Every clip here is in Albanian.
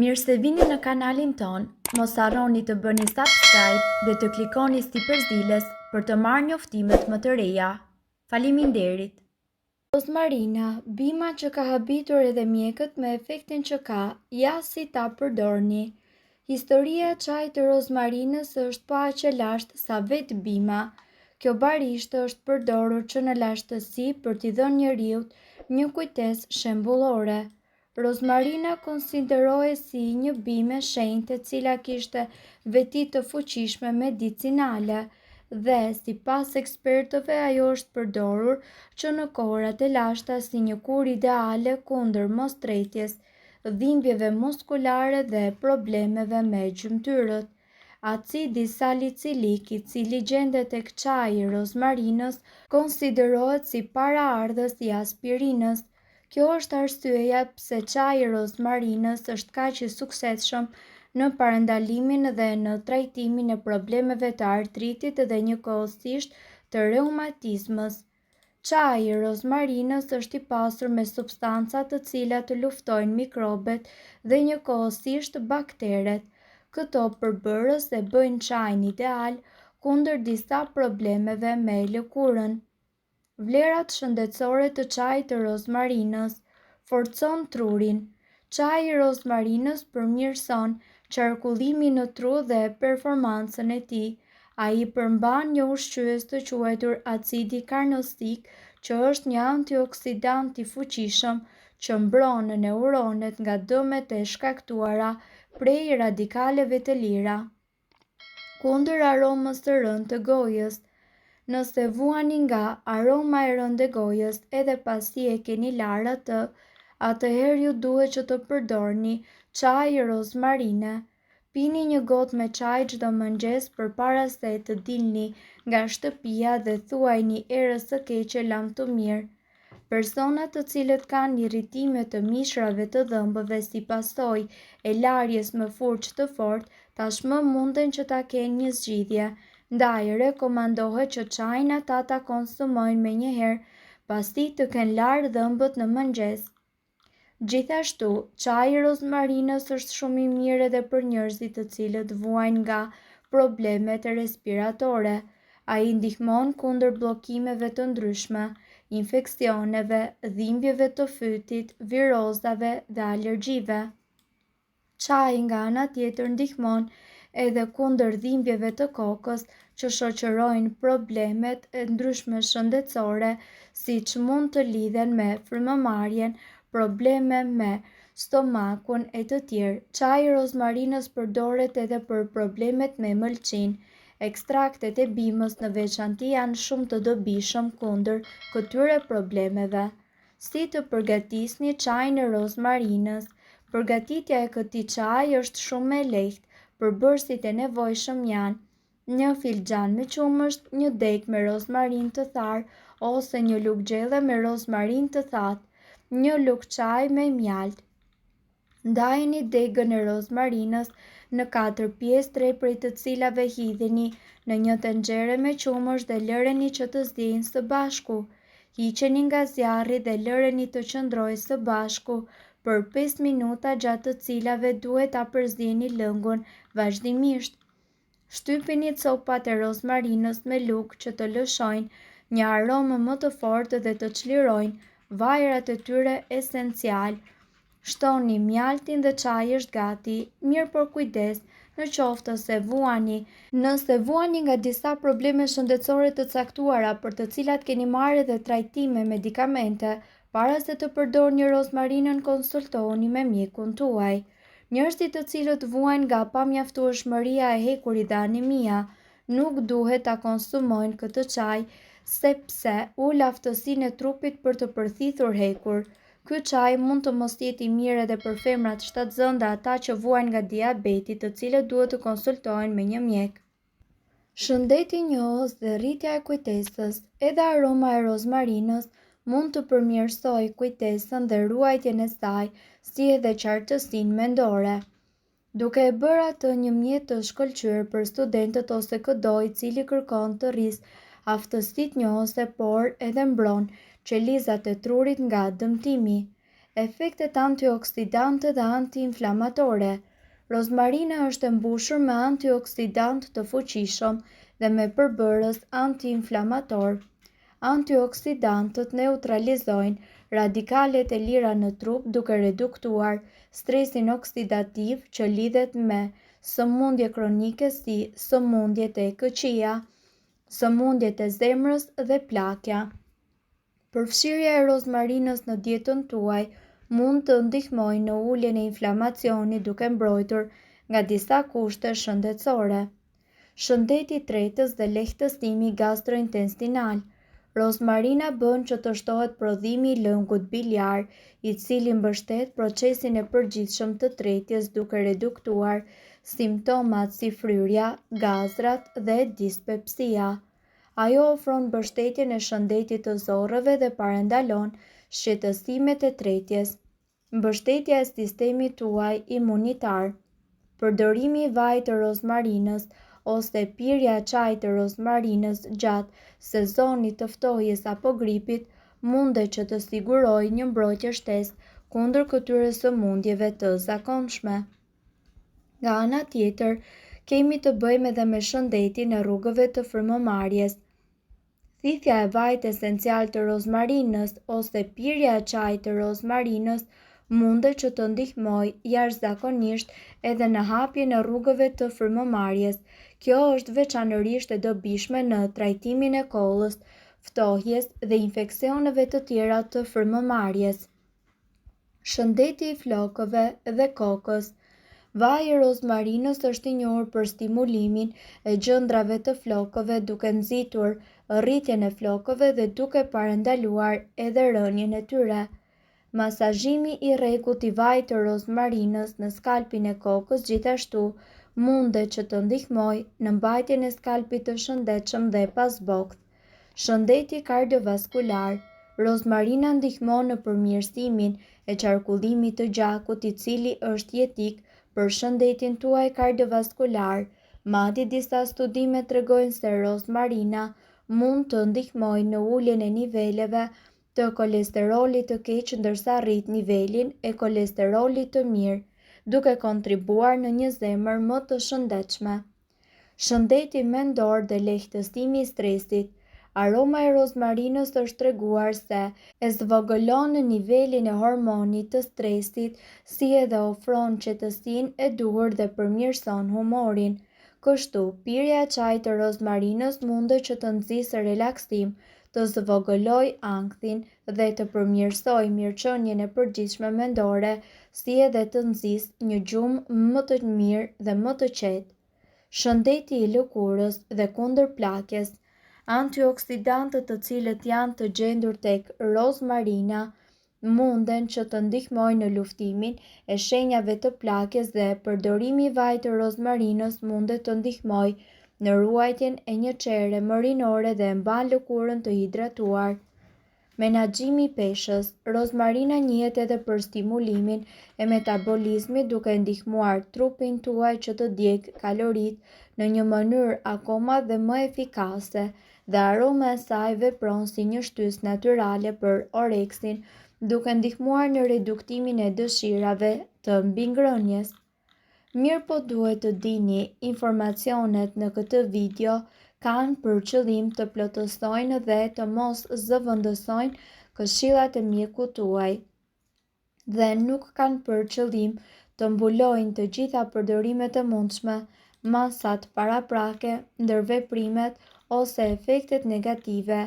Mirë se vini në kanalin ton, mos harroni të bëni subscribe dhe të klikoni si përzdiles për të marrë njoftimet më të reja. Faleminderit! Rozmarina, bima që ka habitur edhe mjekët me efektin që ka, ja si ta përdorni. Historia e çajit të rozmarinës është pa aq e lashtë sa vetë bima. Kjo barishtë është përdorur që në lashtësi për t'i dhënë njeriut një kujtesë shembullore. Rozmarina konsiderohej si një bimë e shenjtë e cila kishte veti të fuqishme medicinale dhe sipas ekspertëve ajo është përdorur që në kohërat e lashta si një kurë ideale kundër mostrejtjes, dhimbjeve muskulare dhe problemeve me gjymtyrët. Acidi salicylik, i cili gjendet tek çaji i rozmarinës, konsiderohet si paraardhës i aspirinës. Kjo është arsyeja pse çaji i rozmarinës është kaq i suksesshëm në parandalimin dhe në trajtimin e problemeve të artritit dhe njëkohësisht të reumatizmës. Çaji i rozmarinës është i pasur me substanca të cilat luftojnë mikrobet dhe njëkohësisht bakteret. Këto përbërës e bëjnë çajin ideal kundër disa problemeve me lëkurën. Vlerat shëndetësore të çajit të rozmarinës: forcon trurin. Çaji i rozmarinës përmirëson qarkullimin në tru dhe performancën e tij. Ai përmban një ushqyes të quajtur acidi karnosik, që është një antioksidant i fuqishëm që mbron neuronet nga dëmet e shkaktuara prej radikaleve të lira. Kundër aromës së rëndë të gojës. Nëse vuani nga aroma e rëndë e gojës edhe pasi e keni larë atë, atëherë ju duhet që të përdorni çaj rozmarine. Pini një gotë me çaj çdo mëngjes përpara se të dilni nga shtëpia dhe thuajini erës së keqe lam të mirë. Personat të cilët kanë irritime të mishrave të dhëmbëve si pasojë e larjes me furçë të fortë, tashmë munden që ta kenë një zgjidhje. Ndaj rekomandohet që çajin ata ta konsumojnë menjëherë pasi të kenë larë dhëmbët në mëngjes. Gjithashtu, çaji i rozmarinës është shumë i mirë edhe për njerëzit të cilët vuajnë nga problemet respiratore. Ai ndihmon kundër bllokimeve të ndryshme, infeksioneve, dhimbjeve të fytit, virozave dhe alergjive. Çaji nga ana tjetër ndihmon edhe kundër dhimbjeve të kokës që shoqërojnë problemet e ndryshme shëndetësore, siç mund të lidhen me frymëmarrjen, probleme me stomakun e të tjerë. Çaji i rozmarinës përdoret edhe për problemet me mëlçinë. Ekstraktet e bimës në veçanti janë shumë të dobishëm kundër këtyre problemeve. Si të përgatisni çajin e rozmarinës? Përgatitja e këtij çaji është shumë e lehtë. Përbërësit e nevojshëm janë një filxhan me qumësht, një degë me rozmarin të tharë ose një lugë gjelle me rozmarin të thatë, një lugë çaj me mjaltë. Ndajeni degën e rozmarinës në 4 pjesë, 3 prej të cilave hidheni në një tenxhere me qumësht dhe lëreni që të zjejnë së bashku. Hiqeni nga zjarri dhe lëreni të qëndrojë së bashku për 5 minuta, gjatë të cilave duhet ta përzieni lëngun vazhdimisht. Shtypini copat e rozmarinës me lugë që të lëshojnë një aromë më të fortë dhe të çlirojnë vajrat e tyre esencial. Shtoni mjaltin dhe çaji është gati. Mirë por kujdes, në qoftë se vuani. Nëse vuani nga disa probleme shëndetësore të caktuara për të cilat keni marrë edhe trajtime medikamente, para se të përdorni rozmarinën, konsultohuni me mjekun tuaj. Njerëzit të cilët vuajnë nga pamjaftueshmëria e hekurit dhe anemia nuk duhet ta konsumojnë këtë çaj, sepse ul aftësinë e trupit për të përthithur hekur. Ky çaj mund të mos jetë i mirë edhe për femrat shtatzënë dhe ata që vuajnë nga diabeti, të cilët duhet të konsultohen me një mjek. Shëndeti i njohës dhe rritja e kujtesës. Edhe aroma e rozmarinës mund të përmirësojë kujtesën dhe ruajtjen e saj, si edhe qartësinë mendore, duke e bërë atë një mjet të shkëlqyer për studentët ose çdo i cili kërkon të rrisë aftësitë njohëse, por edhe mbron qelizat e trurit nga dëmtimi. Efektet antioksidante dhe antiinflamatore. Rozmarina është e mbushur me antioksidant të fuqishëm dhe me përbërës antiinflamator. Antioksidantët neutralizojnë radikalet e lira në trup duke reduktuar stresin oksidativ që lidhet me sëmundje kronike si sëmundjet e këqija, sëmundjet e zemrës dhe plakja. Përfshirja e rozmarinës në dietën tuaj mund të ndihmojë në uljen e inflamacionit duke mbrojtur nga disa kushte shëndetësore. Shëndeti i tretës dhe lehtësimi gastrointestinal. Rozmarina bën që të shtohet prodhimi i lëngut biliar, i cili mbështet procesin e përgjithshëm të tretjes duke reduktuar simptomat si fryrja, gazrat dhe dispepsia. Ajo ofron mbështetjen e shëndetit të zorrëve dhe parandalon shqetësimet e tretjes. Mbështetja e sistemit tuaj imunitar. Përdorimi i vajit të rozmarinës ose pirja e çajit të rozmarinës gjatë sezonit të ftohjes apo gripit mundet që të sigurojë një mbrojtje shtesë kundër këtyre sëmundjeve të zakonshme. Nga ana tjetër, kemi të bëjmë edhe me shëndetin e rrugëve të frymëmarrjes. Thithja e vajit esencial të rozmarinës ose pirja e çajit të rozmarinës mundet që të ndihmojë jashtëzakonisht edhe në hapjen e rrugëve të frymëmarrjes. Kjo është veçanërisht e dobishme në trajtimin e kollës, ftohjes dhe infeksioneve të tjera të frymëmarrjes. Shëndeti i flokëve dhe kokës. Vaji i rozmarinës është i njohur për stimulimin e gjendrave të flokëve duke nxitur rritjen e flokëve dhe duke parandaluar edhe rënien e tyre. Masazhimi i rregullt i vajit të rozmarinës në skalpin e kokës gjithashtu mundet që të ndihmojë në mbajtjen e skalpit të shëndetshëm dhe pasbokth. Shëndeti kardiovaskular. Rozmarina ndihmon në përmirësimin e qarkullimit të gjakut, i cili është jetik për shëndetin tuaj kardiovaskular. Madje disa studime tregojnë se rozmarina mund të ndihmojë në uljen e niveleve të kolesterolit të keq ndërsa rrit nivelin e kolesterolit të mirë, duke kontribuar në një zemër më të shëndetshme. Shëndeti mendor dhe lehtësimi i stresit. Aroma e rozmarinës është treguar se e zvogëlon nivelin e hormonit të stresit, si edhe ofron qetësinë e duhur dhe përmirëson humorin. Kështu, pirja e çajit të rozmarinës mundet që të nxjisë relaksim, të zvogëlojë ankthin dhe të përmirësojë mirëqenien e përgjithshme mendore, si edhe të nxjisë një gjumë më të mirë dhe më të qetë. Shëndeti i lëkurës dhe kundër plakjes. Antioksidantët të cilët janë të gjendur tek rozmarina munden që të ndihmojnë në luftimin e shenjave të plakjes dhe përdorimi i vajit të rozmarinës mundet të ndihmojë në ruajtjen e një çere mërinore dhe e mban lëkurën të hidratuar. Menaxhimi i peshës. Rozmarina njihet edhe për stimulimin e metabolizmit duke ndihmuar trupin tuaj që të djegë kaloritë në një mënyrë akoma dhe më efikase, dhe aroma e saj vepron si një shtys natyrale për oreksin, duke ndihmuar në reduktimin e dëshirave të mbingrënies. Mirë po duhet të dini, informacionet në këtë video kanë për qëllim të plotësojnë dhe të mos zëvendësojnë këshillat e mjekut tuaj, dhe nuk kanë për qëllim të mbulojnë të gjitha përdorimet e mundshme, masat paraprake, ndërveprimet ose efektet negative.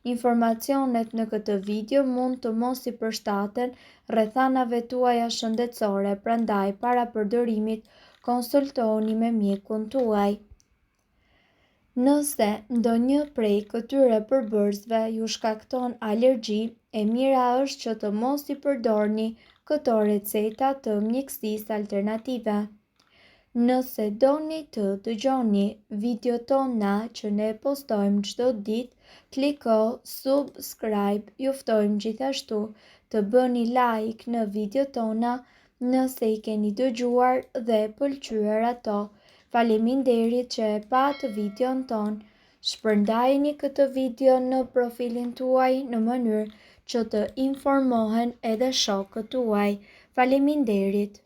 Informacionet në këtë video mund të mos i përshtaten rrethanave tuaja shëndetësore, prandaj para përdorimit konsultohuni me mjekun tuaj. Nëse ndonjë prej këtyre përbërësve ju shkakton alergji, e mira është që të mos i përdorni këto receta të mjekësisë alternative. Nëse doni të dëgjoni videot tona që ne postojmë çdo ditë, kliko subscribe. Ju ftojmë gjithashtu të bëni like në videot tona nëse i keni dëgjuar dhe pëlqyer ato. Faleminderit që e patë videon ton. Shpërndajeni këtë video në profilin tuaj në mënyrë që të informohen edhe shokët tuaj. Faleminderit.